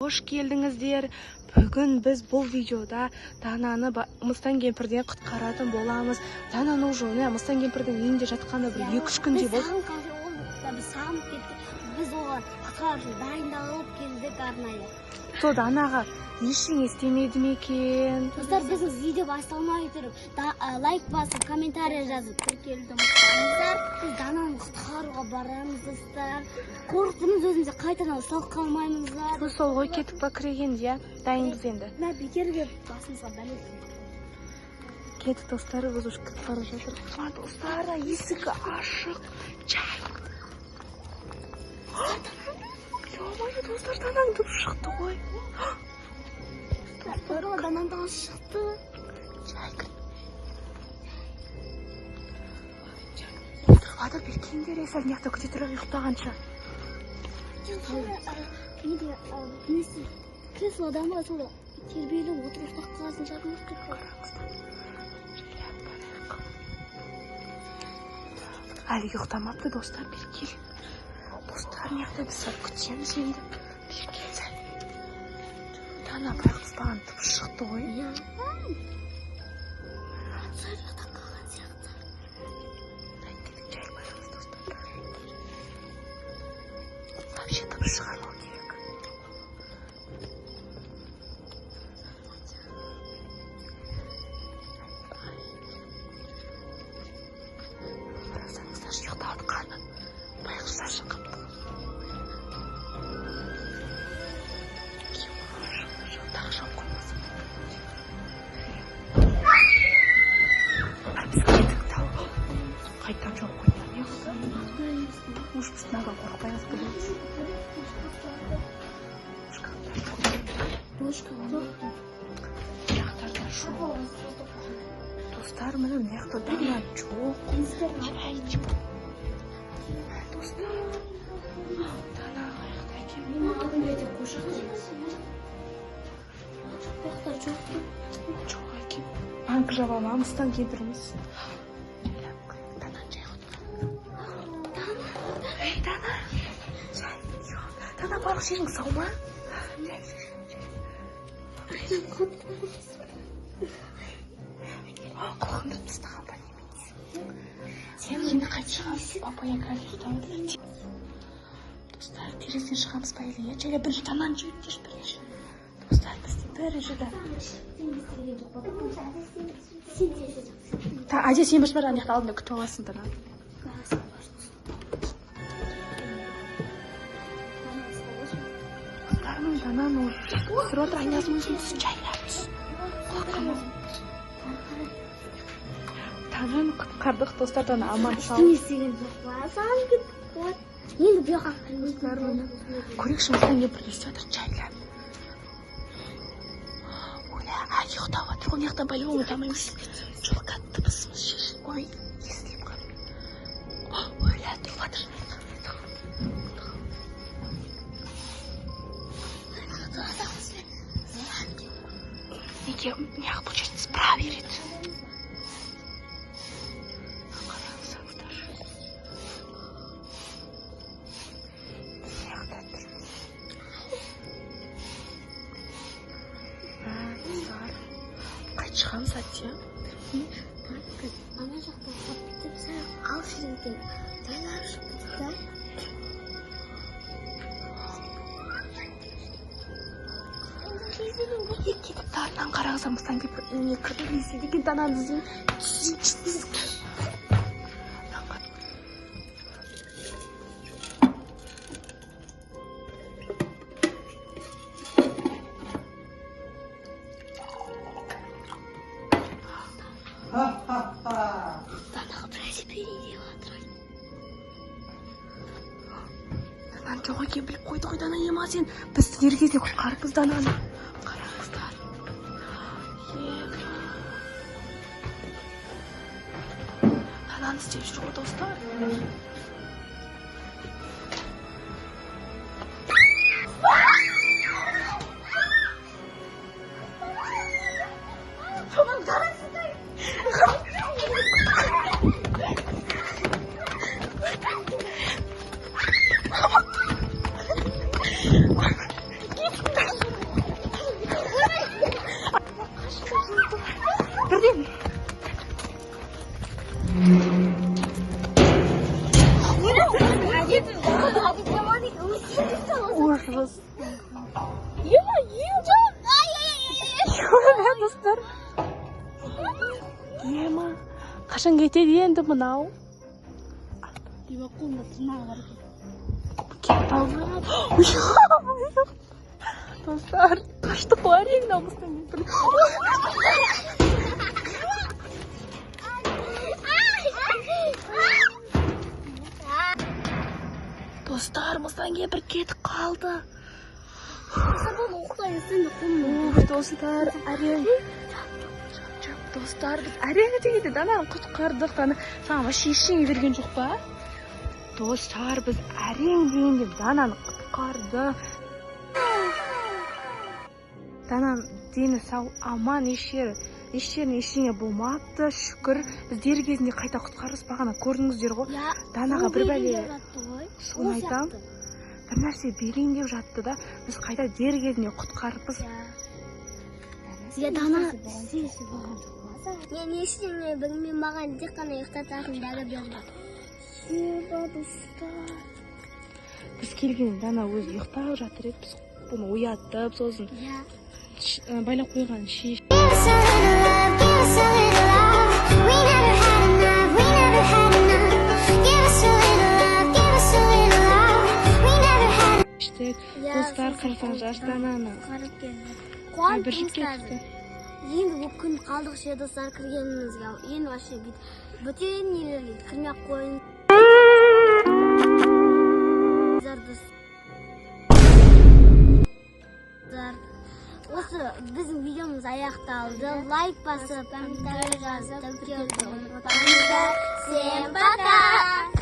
Қош келдіңіздер. Бүгін біз бұл видеода Дананы Мыстан кемпірден құтқаратын боламыз. Дананы уже Мыстан кемпірдің үйінде жатқаны бір 2-3 күндей болды. Біз сағынып кеттік. Біз оған құтқару үшін дайындалып келдік арнайы. Сол Данаға ештеңе істемеді ме екен? Достар, біздің видео басталмай тұрып, лайк басып, комментария жазып тіркелуді ұмытпаңыздар. Біз Дананы құтқаруға барамыз, достар. Қорқытымыз өзімізде қайтадан ұсталып қалмаймыздар. Сол ғой кетіп бакіреген, иә? Дайынбыз енді. Мә бекерге басымызға бәле. Кетіп достары біз уже кіріп бара жатыр. Достар, есігі ашық. Чай. Ё-моё, достар, Данаң дыбыс шықты ғой. Достар, Данаң дауысы шықты. Чай кір. Отырғады бір кендер есәл неқті күте тұрып ұйықтағанша. Креслодан ба солы тербейлі отырып ұйықтап қаласын жармыз деп Әлі ұйықтамапты достар, бір кел. Достар неқті біз күтеміз енді. Bir kez. Dana bayqıstağın tıp şıқты ғой. Sarıqta қалған сияқты. Әйткелік жай байғыз достар. Вообще tıp шығармау керек. Қарасаңыздар ұйықтап атқаны. Байғыздар шықыпты. Тағжам қоймасын. Біз кеттік тау. Қайтам жоқ қойман. Уж біз наға қорқпайыз білеміз. Яқтарда жоқ. Достар, міні неқті Дана жоқ. Чайчып. Достар. Дана қайықта Çok hakim. Bank javamamızdan getirimiz. Dana Hey Dana. Dana balık şeyin savma. Korkunç tutan bana. Sen yine kaçıyorsun. Babaya karıştın. Dostlar, teresinden çıkamız bayılıyor. Şöyle bir tanan cüyüttür bir iş. Dostlar, biz de böyle жада. Та, әже сен башмара аяқты алдында күтіп аласың Дана. Достарым, Дананы түсіріп отыр, айнасын өзін түсін жайлаппыз. Қорқамыз. Дананы құтқардық, достар, Дана аман сау. Енді бұяқа Көрекші Мыстан кемпір естіп жатыр, жайлап. Ұйықтап отыр, ол неқтен байлы ұмытамаймыз. Жоқ қатты бізіміз шешіп. Ой, естіліп қалып. Ойла тұрып отыр. Неге неғып бұл жерді справа береді? Қараңыздар. Неғда тұрмыз. Қайт шығамыз әтте? Ана жақта қаптып сәр ал шірінген жайлар шықпыда. Кетіп тарынан қарағыза Мыстан кемпір үйіне кіріп естілдеген Дананы ізден түсінчісіз. Данаға біраз берейін деп жатыр. Дананы жоқ екен біліп қойды ғой Дана ема сен. Біз дер кезде құтқарыппыз Дананы. Қараңыздар. Дананы істеп жүр ғой достар. Соның қарасындай. Git. достар. Ема. Қашан кетеді енді мынау? Ема қолында тырнағы бар екен. Кетіп алған. Достар, қаштық қой әрең намыстан кетіп. Достар, мұстан кемпір кетіп қалды. Сабақ оқытайын сен де қолыңды. Достар, әрең. Достар, біз әрең дегенде дананы құтқардық. Саған вообще ештеңе берген жоқ па? Достар, біз әрең дегенде дананы құтқардық. Данан дені сау, аман, ештеңе болмапты, шүкір. Біз дер кезінде қайта құтқарырыз. Бағана көрдіңіздер ғой. Данаға бір бәле соны айтам. Бір нәрсе берейін деп жатты да, біз қайта дер кезінде құтқарыппыз. Сізге Дана сүйесі болған жоқ па? Мен ештеңе білмей маған тек қана ұйықтататын дәрі берді. Достар. Біз келгенде Дана өзі ұйықтап жатыр еді. Біз бұны оятып, сосын байлап қойған шеш. Достар, қарасаңыз Дананы. Қуанып Бір жіп достар. кетті. Енді бұл күн қалдық ше достар кіргенімізге. Енді вообще бөтен нелерге кірмей қойын. Осы біздің видеомыз аяқталды. Лайк басып, комментарий жазып,